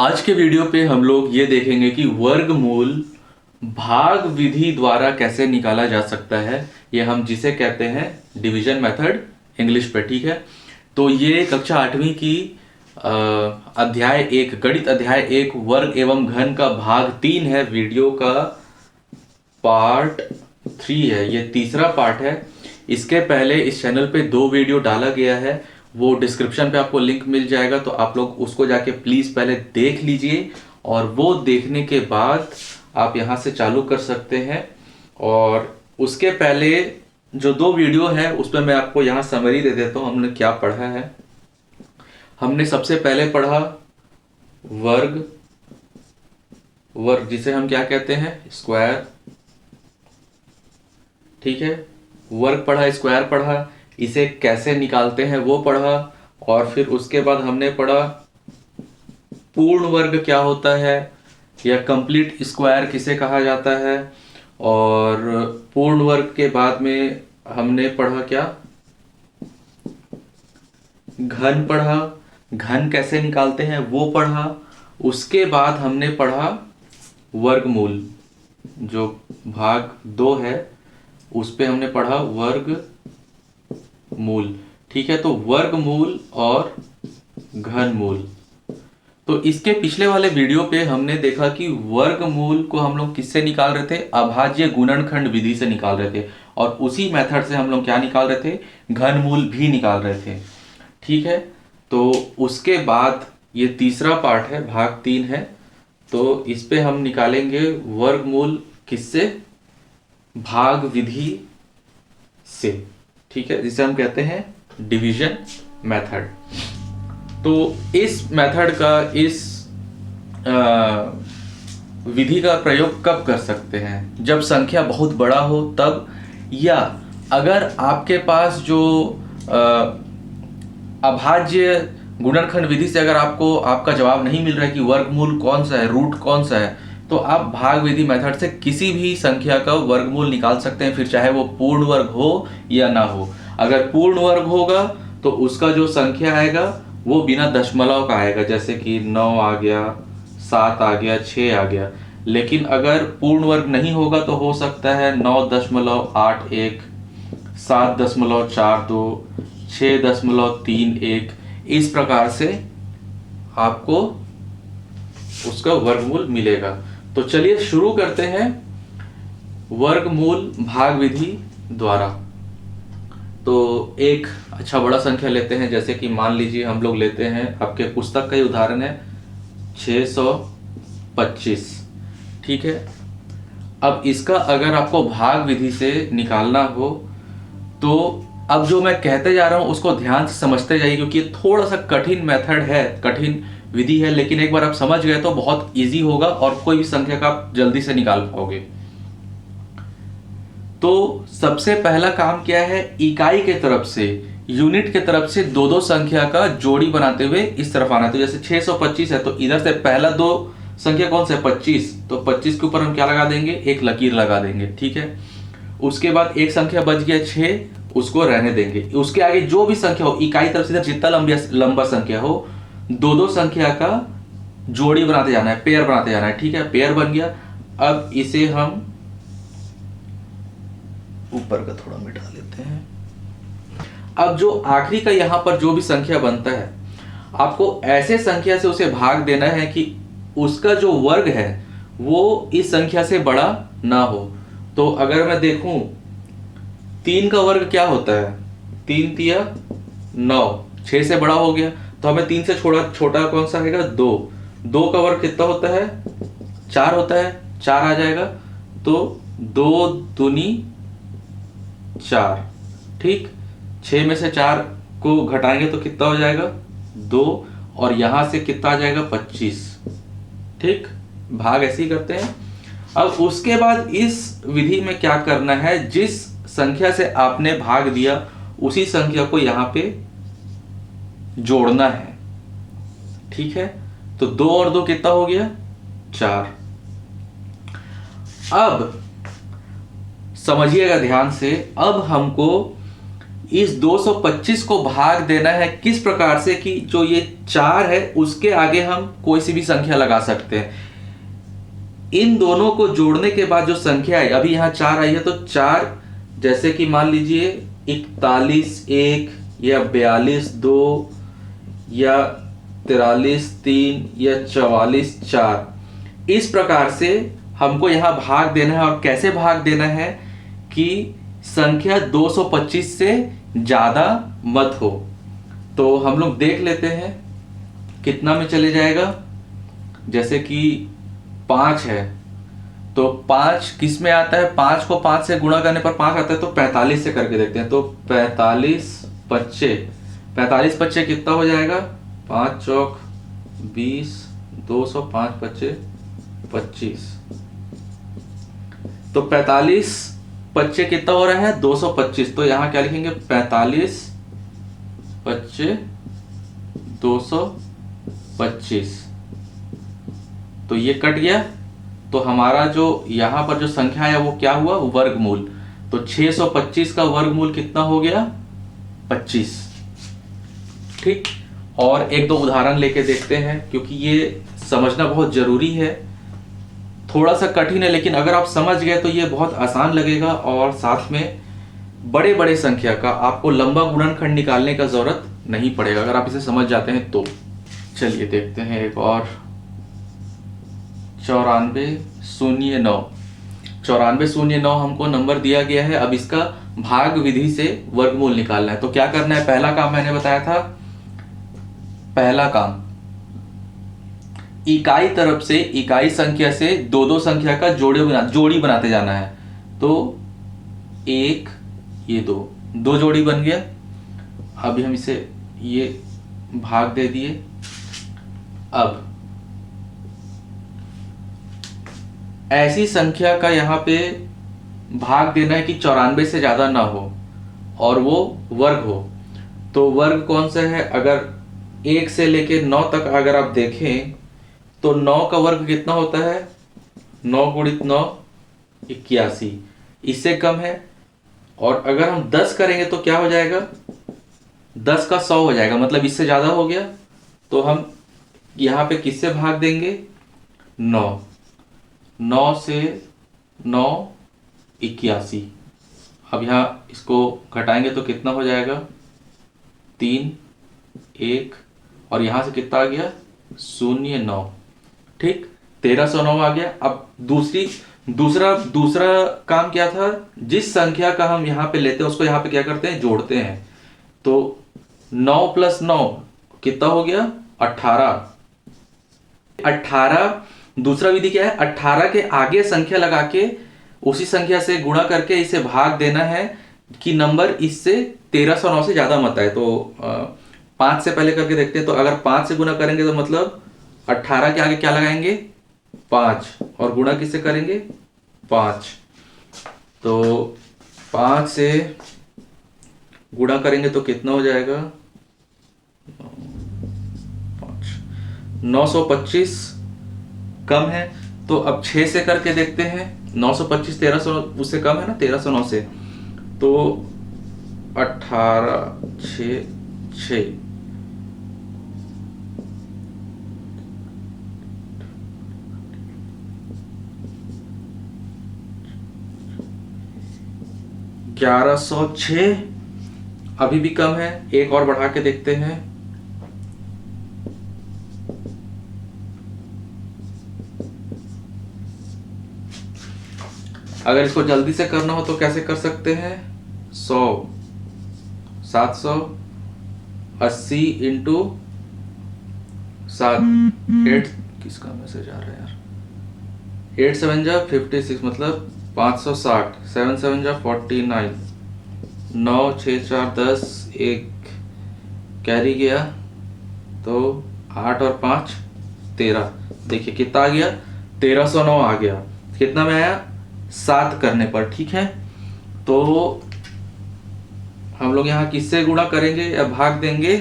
आज के वीडियो पे हम लोग ये देखेंगे कि वर्गमूल भाग विधि द्वारा कैसे निकाला जा सकता है। ये हम जिसे कहते हैं डिवीजन मेथड इंग्लिश पे, ठीक है। तो ये कक्षा 8वीं की अध्याय 1 गणित अध्याय 1 वर्ग एवं घन का भाग 3 है। वीडियो का पार्ट 3 है, ये तीसरा पार्ट है। इसके पहले इस चैनल पे 2 वीडियो डाला गया है, वो डिस्क्रिप्शन पे आपको लिंक मिल जाएगा, तो आप लोग उसको जाके प्लीज पहले देख लीजिए और वो देखने के बाद आप यहां से चालू कर सकते हैं। और उसके पहले जो 2 वीडियो है उसमें मैं आपको यहाँ समरी दे देता हूँ हमने क्या पढ़ा है। हमने सबसे पहले पढ़ा वर्ग, वर्ग जिसे हम क्या कहते हैं स्क्वायर, ठीक है। वर्ग पढ़ा, स्क्वायर पढ़ा, इसे कैसे निकालते हैं वो पढ़ा। और फिर उसके बाद हमने पढ़ा पूर्ण वर्ग क्या होता है या कंप्लीट स्क्वायर किसे कहा जाता है। और पूर्ण वर्ग के बाद में हमने पढ़ा क्या, घन पढ़ा, घन कैसे निकालते हैं वो पढ़ा। उसके बाद हमने पढ़ा वर्गमूल, जो भाग 2 है उस पे हमने पढ़ा वर्ग मूल, ठीक है। तो वर्गमूल और घनमूल। तो इसके पिछले वाले वीडियो पे हमने देखा कि वर्गमूल को हम लोग किससे निकाल रहे थे, अभाज्य गुणनखंड विधि से निकाल रहे थे। और उसी मेथड से हम लोग क्या निकाल रहे थे, घनमूल भी निकाल रहे थे, ठीक है। तो उसके बाद ये तीसरा पार्ट है, भाग 3 है। तो इस पे हम निकालेंगे वर्गमूल किससे, भाग विधि से, ठीक है, जिसे हम कहते हैं डिवीजन मेथड। तो इस मेथड का, इस विधि का प्रयोग कब कर सकते हैं, जब संख्या बहुत बड़ा हो तब, या अगर आपके पास जो अभाज्य गुणनखंड विधि से अगर आपको आपका जवाब नहीं मिल रहा है कि वर्गमूल कौन सा है, रूट कौन सा है, तो आप भाग विधि मेथड से किसी भी संख्या का वर्गमूल निकाल सकते हैं, फिर चाहे वो पूर्ण वर्ग हो या ना हो। अगर पूर्ण वर्ग होगा तो उसका जो संख्या आएगा वो बिना दशमलव का आएगा, जैसे कि 9 आ गया, 7 आ गया, 6 आ गया। लेकिन अगर पूर्ण वर्ग नहीं होगा तो हो सकता है 9.81, 7.42, 6.31, इस प्रकार से आपको उसका वर्गमूल मिलेगा। तो चलिए शुरू करते हैं वर्गमूल भाग विधि द्वारा। तो एक अच्छा बड़ा संख्या लेते हैं, जैसे कि मान लीजिए हम लोग लेते हैं, आपके पुस्तक का ही उदाहरण है 625, ठीक है। अब इसका अगर आपको भाग विधि से निकालना हो तो अब जो मैं कहते जा रहा हूं उसको ध्यान से समझते जाइए, क्योंकि ये थोड़ा सा कठिन मेथड है, कठिन विधि है, लेकिन एक बार आप समझ गए तो बहुत इजी होगा और कोई भी संख्या का आप जल्दी से निकाल पाओगे। तो सबसे पहला काम क्या है, इकाई के तरफ से, यूनिट के तरफ से 2-2 संख्या का जोड़ी बनाते हुए इस तरफ आना है। तो जैसे 625 है तो इधर से पहला 2 संख्या कौन सा है, 25, तो 25 के ऊपर हम क्या लगा देंगे, एक लकीर लगा देंगे, ठीक है। उसके बाद एक संख्या बच गया 6, उसको रहने देंगे। उसके आगे जो भी संख्या हो, इकाई तरफ से जितना लंबा संख्या हो, 2-2 संख्या का जोड़ी बनाते जाना है, पेयर बनाते जाना है, ठीक है। पेयर बन गया। अब इसे हम ऊपर का थोड़ा मिटा लेते हैं। अब जो आखिरी का यहां पर जो भी संख्या बनता है, आपको ऐसे संख्या से उसे भाग देना है कि उसका जो वर्ग है वो इस संख्या से बड़ा ना हो। तो अगर मैं देखूं 3 का वर्ग क्या होता है, 3 तिया 9, 6 से बड़ा हो गया, तो हमें 3 से छोटा कौन सा आएगा, 2। 2 का वर्ग कितना होता है, 4 होता है, 4 आ जाएगा। तो 2 दूनी 4, ठीक। 6 में से 4 को घटाएंगे तो कितना हो जाएगा, 2, और यहां से कितना आ जाएगा, 25, ठीक। भाग ऐसे ही करते हैं। अब उसके बाद इस विधि में क्या करना है, जिस संख्या से आपने भाग दिया उसी संख्या को यहां पे जोड़ना है, ठीक है। तो 2 और 2 कितना हो गया, 4। अब समझिएगा ध्यान से, अब हमको इस 225 को भाग देना है किस प्रकार से कि जो ये 4 है उसके आगे हम कोई सी भी संख्या लगा सकते हैं। इन दोनों को जोड़ने के बाद जो संख्या है, अभी यहाँ 4 आई है तो 4, जैसे कि मान लीजिए 41 1 या 42 2 या 43 3 या 44 4, इस प्रकार से हमको यहाँ भाग देना है। और कैसे भाग देना है कि संख्या 225 से ज्यादा मत हो। तो हम लोग देख लेते हैं कितना में चले जाएगा। जैसे कि 5 है तो 5 किस में आता है, 5 को 5 से गुणा करने पर 5 आता है, तो 45 से करके देखते हैं। तो 45 पच्चे कितना हो जाएगा, 5 चौक 20, 200, 5 पच्चे 25। तो 45 पच्चे कितना हो रहा है, 225। तो यहां क्या लिखेंगे, 45 पच्चे 225। तो ये कट गया। तो हमारा जो यहां पर जो संख्या है वो क्या हुआ, वर्गमूल। तो 625 का वर्गमूल कितना हो गया, 25। ठीक। और एक दो उदाहरण लेके देखते हैं, क्योंकि ये समझना बहुत जरूरी है। थोड़ा सा कठिन है, लेकिन अगर आप समझ गए तो ये बहुत आसान लगेगा। और साथ में बड़े बड़े संख्या का आपको लंबा गुणनखंड निकालने का जरूरत नहीं पड़ेगा अगर आप इसे समझ जाते हैं तो। चलिए देखते हैं एक और। 9409 हमको नंबर दिया गया है। अब इसका भाग विधि से वर्गमूल निकालना है। तो क्या करना है, पहला काम मैंने बताया था, पहला काम इकाई तरफ से, इकाई संख्या से दो दो संख्या का जोड़ी बनाते जाना है। तो 1 ये 2 जोड़ी बन गया। अभी हम इसे ये भाग दे दिए। अब ऐसी संख्या का यहां पे भाग देना है कि 94 से ज्यादा ना हो और वो वर्ग हो। तो वर्ग कौन सा है, अगर 1 से लेके 9 तक अगर आप देखें तो 9 का वर्ग कितना होता है, 9 गुणित 9 81, इससे कम है। और अगर हम 10 करेंगे तो क्या हो जाएगा, 10 का 100 हो जाएगा, मतलब इससे ज्यादा हो गया। तो हम यहां पे किससे भाग देंगे, 9 से 9 81। अब यहां इसको घटाएंगे तो कितना हो जाएगा, 3 1, और यहां से कितना आ गया, 0 9। ठीक, 1309 आ गया। अब दूसरा काम क्या था, जिस संख्या का हम यहां पे लेते हैं उसको यहां पे क्या करते हैं, जोड़ते हैं। तो 9 + 9 कितना हो गया, 18। दूसरा विधि क्या है, 18 के आगे संख्या लगा के उसी संख्या से गुणा करके इसे भाग देना है कि नंबर इससे 1309 से ज्यादा मत आए। तो 5 से पहले करके देखते हैं। तो अगर 5 से गुणा करेंगे तो मतलब 18 के आगे क्या लगाएंगे, 5, और गुणा किससे करेंगे, 5। तो 5 से गुणा करेंगे तो कितना हो जाएगा, 5, 925 कम है। तो अब 6 से करके देखते हैं। 925 1300 उससे कम है ना, 1309 से। तो 18 6 6, 1106 अभी भी कम है। एक और बढ़ा के देखते हैं। अगर इसको जल्दी से करना हो तो कैसे कर सकते हैं, 100 780 इंटू 7, 8, किसका मैसेज आ रहा है यार, 8 7 जा 56, मतलब 560, 7 7 जा 49, 9 6 4 10, 1 कैरी गया, तो 8 और 5 13। देखिए कितना आ गया, 1309 आ गया। कितना में आया, 7 करने पर। ठीक है, तो हम लोग यहाँ किससे गुणा करेंगे या भाग देंगे,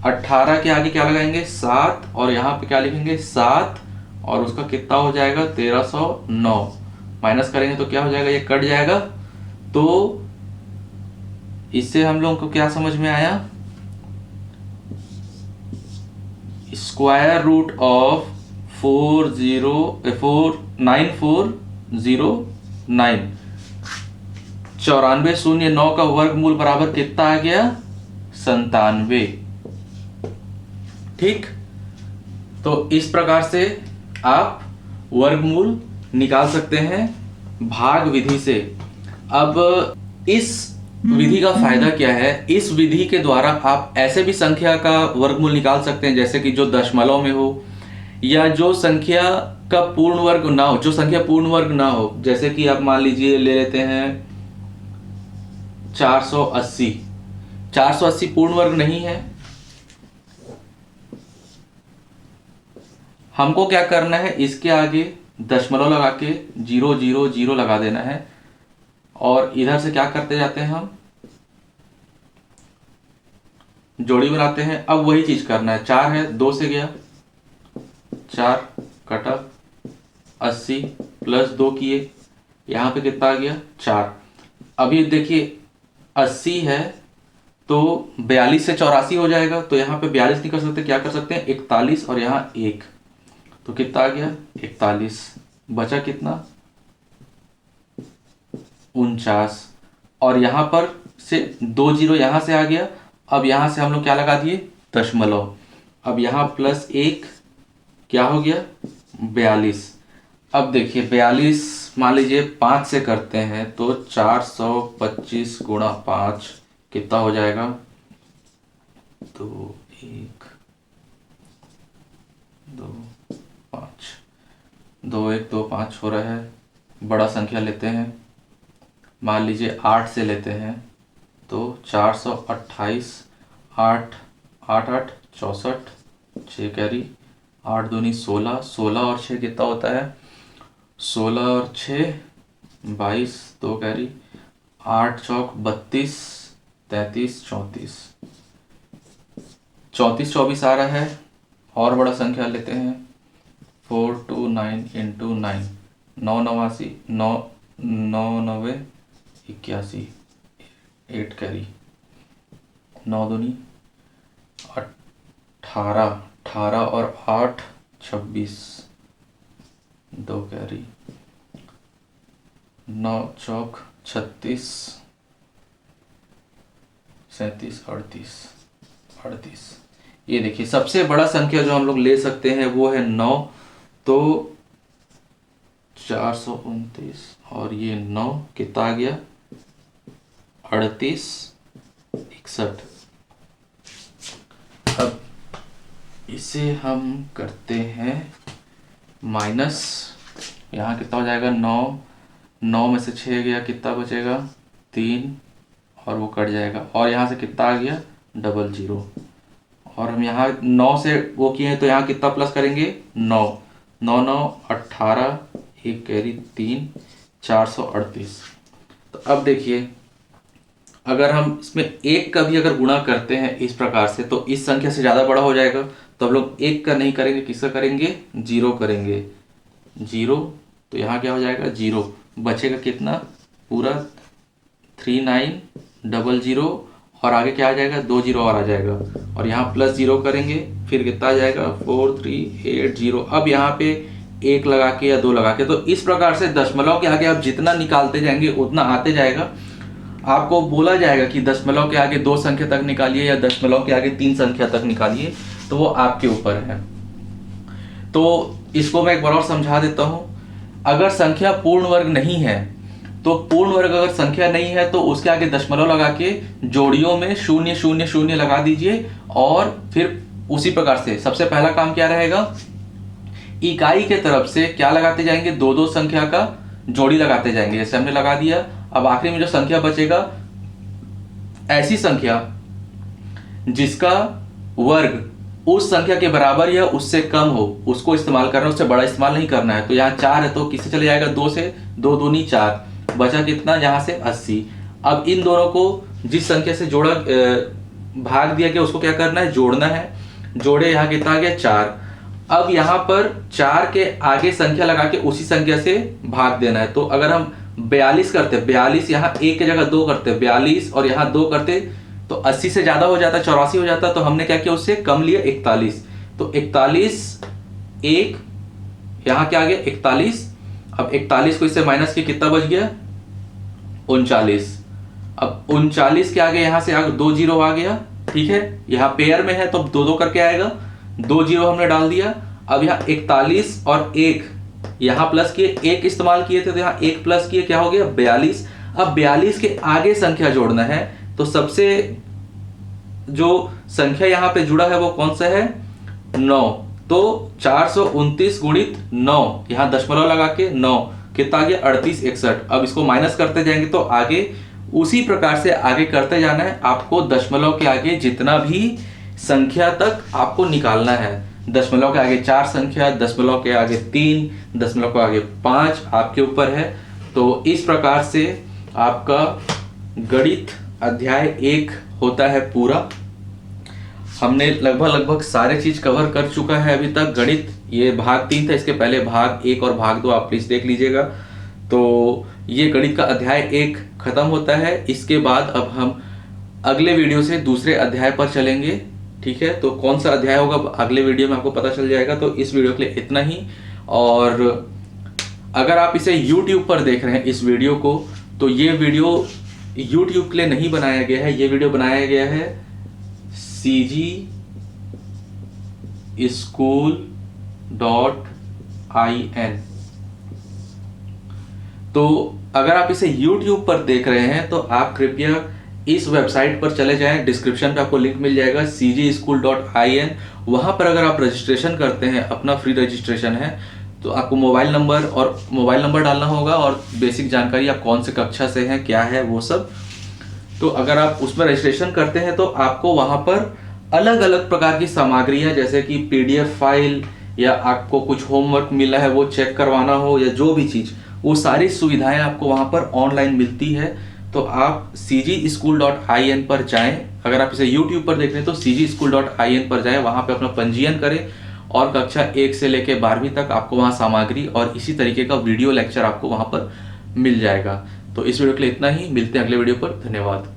18 के आगे क्या लगाएंगे, 7, और यहाँ पे क्या लिखेंगे, 7, और उसका कितना हो जाएगा, 1309। माइनस करेंगे तो क्या हो जाएगा, ये कट जाएगा। तो इससे हम लोगों को क्या समझ में आया, स्क्वायर रूट ऑफ 9409 9409 का वर्गमूल बराबर कितना आ गया, 97। ठीक, तो इस प्रकार से आप वर्गमूल निकाल सकते हैं भाग विधि से। अब इस विधि का फायदा क्या है, इस विधि के द्वारा आप ऐसे भी संख्या का वर्गमूल निकाल सकते हैं जैसे कि जो दशमलव में हो, या जो संख्या का पूर्ण वर्ग ना हो, जो संख्या पूर्ण वर्ग ना हो, जैसे कि आप मान लीजिए ले लेते हैं 480। 480 पूर्ण वर्ग नहीं है। हमको क्या करना है, इसके आगे दशमलव लगा के 000 लगा देना है, और इधर से क्या करते जाते हैं, हम जोड़ी बनाते हैं। अब वही चीज करना है, 4 है, 2 से गया 4 कटा 80 प्लस 2 किए, यहां पे कितना आ गया 4। अभी देखिए 80 है तो 42 से 84 हो जाएगा, तो यहाँ पे 42 नहीं कर सकते, क्या कर सकते हैं 41, और यहाँ 1, तो कितना आ गया 41। बचा कितना 49, और यहां पर से 2 जीरो यहां से आ गया। अब यहां से हम लोग क्या लगा दिए, दशमलव। अब यहां प्लस 1 क्या हो गया 42। अब देखिए 42 मान लीजिए 5 से करते हैं तो 425 गुणा 5 कितना हो जाएगा, तो 1 2 5, 2 1 2 5 हो रहा है। बड़ा संख्या लेते हैं, मान लीजिए 8 से लेते हैं तो 428, 8 8 8 64, 6 कैरी, 8 दूनी 16, 16 और 6 कितना होता है 16 और 6 22, 2 कैरी, 8 चौक 32, 33 34, 34 24 आ रहा है। और बड़ा संख्या लेते हैं 429 इंटू 9, 9 89, 9 9 9 81, 8 कैरी, 9 दूनी 18, 18 और 8 26, 2 कैरी, 9 चौक 36, 37 38 38। ये देखिए सबसे बड़ा संख्या जो हम लोग ले सकते हैं वो है 9, तो 429 और ये 9 कितना आ गया 38 61। अब इसे हम करते हैं माइनस, यहाँ कितना हो जाएगा 9, 9 में से 6 गया कितना बचेगा 3, और वो कट जाएगा, और यहाँ से कितना आ गया 00, और हम यहाँ 9 से वो किए हैं तो यहाँ कितना प्लस करेंगे 9, 9 9 18, 1 कैरी 3, 438। तो अब देखिए अगर हम इसमें 1 का भी अगर गुणा करते हैं इस प्रकार से तो इस संख्या से ज़्यादा बड़ा हो जाएगा, तो हम लोग 1 का नहीं करेंगे, किसका करेंगे 0 करेंगे, 0, तो यहाँ क्या हो जाएगा 0, बचेगा कितना पूरा 3900, और आगे क्या आ जाएगा 2 जीरो और आ जाएगा, और यहाँ प्लस 0 करेंगे, फिर कितना आ जाएगा 4380। अब यहाँ पे 1 लगा के या 2 लगा के, तो इस प्रकार से दशमलव के आगे आप जितना निकालते जाएंगे उतना आते जाएगा। आपको बोला जाएगा कि दशमलव के आगे 2 संख्या तक निकालिए या दशमलव के आगे 3 संख्या तक निकालिए, तो वो आपके ऊपर है। तो इसको मैं एक बार और समझा देता हूं। अगर संख्या पूर्ण वर्ग नहीं है तो पूर्ण वर्ग अगर संख्या नहीं है तो उसके आगे दशमलव लगा के जोड़ियों में 0 0 0 लगा दीजिए, और फिर उसी प्रकार से सबसे पहला काम क्या रहेगा, इकाई के तरफ से क्या लगाते जाएंगे 2 संख्या का जोड़ी लगाते जाएंगे, जैसे हमने लगा दिया। अब आखिरी में जो संख्या बचेगा, ऐसी संख्या जिसका वर्ग उस संख्या के बराबर या उससे कम हो उसको इस्तेमाल करना है, उससे बड़ा इस्तेमाल नहीं करना है। तो यहाँ 4 है तो किससे चले जाएगा 2 से, 2 दूनी 4, बचा कितना यहाँ से 80। अब इन दोनों को जिस संख्या से जोड़ा भाग दिया गया उसको क्या करना है जोड़ना है, जोड़े यहाँ कितना आ गया 4। अब यहाँ पर 4 के आगे संख्या लगा के उसी संख्या से भाग देना है। तो अगर हम 42 करते, 42 यहाँ एक की जगह 2 करते, 42 और यहाँ 2 करते तो 80 से ज्यादा हो जाता, 84 हो जाता। तो हमने क्या किया, उससे कम लिया 41। तो 41 एक, यहाँ क्या आ गया 41। अब 41 को इससे माइनस किया, कितना बच गया 39। अब 39 के आगे यहाँ से आगे 2 जीरो आ गया, ठीक है। यहाँ पेयर में है तो 2 करके आएगा, 2 जीरो हमने डाल दिया। अब यहाँ 41 और 1 यहाँ प्लस किए, 1 इस्तेमाल किए थे तो यहाँ 1 प्लस किए, क्या हो गया 42। अब 42 के आगे संख्या जोड़ना है तो सबसे जो संख्या यहाँ पे जुड़ा है वो कौन सा है 9। तो 429 गुणित 9, यहाँ दशमलव लगा के 9 कितना आ गया 38 61। अब इसको माइनस करते जाएंगे तो आगे उसी प्रकार से आगे करते जाना है। आपको दशमलव के आगे जितना भी संख्या तक आपको निकालना है, दशमलव के आगे 4 संख्या, दशमलव के आगे 3, दशमलव के आगे 5, आपके ऊपर है। तो इस प्रकार से आपका गणित अध्याय 1 होता है पूरा। हमने लगभग सारे चीज कवर कर चुका है अभी तक। गणित ये भाग 3 था, इसके पहले भाग 1 और भाग 2 आप प्लीज देख लीजिएगा। तो ये गणित का अध्याय 1 खत्म होता है। इसके बाद अब हम अगले वीडियो से दूसरे अध्याय पर चलेंगे, ठीक है। तो कौन सा अध्याय होगा अगले वीडियो में आपको पता चल जाएगा। तो इस वीडियो के लिए इतना ही। और अगर आप इसे YouTube पर देख रहे हैं इस वीडियो को, तो ये वीडियो YouTube के लिए नहीं बनाया गया है, ये वीडियो बनाया गया है CG School.in। तो अगर आप इसे YouTube पर देख रहे हैं तो आप कृपया इस वेबसाइट पर चले जाएं, डिस्क्रिप्शन पे आपको लिंक मिल जाएगा CG School.in। वहां पर अगर आप रजिस्ट्रेशन करते हैं, अपना फ्री रजिस्ट्रेशन है, तो आपको मोबाइल नंबर डालना होगा और बेसिक जानकारी आप कौन से कक्षा से हैं, क्या है वो सब। तो अगर आप उसमें रजिस्ट्रेशन करते हैं तो आपको वहां पर अलग अलग प्रकार की सामग्रियां, जैसे कि PDF फाइल या आपको कुछ होमवर्क मिला है वो चेक करवाना हो या जो भी चीज़, वो सारी सुविधाएं आपको वहां पर ऑनलाइन मिलती है। तो आप CG School.in पर जाएं। अगर आप इसे YouTube पर देख रहे हैं तो CG School.in पर जाएं, वहां पे अपना पंजीयन करें और कक्षा 1 से लेकर 12वीं तक आपको वहां सामग्री और इसी तरीके का वीडियो लेक्चर आपको वहां पर मिल जाएगा। तो इस वीडियो के लिए इतना ही, मिलते हैं अगले वीडियो पर। धन्यवाद।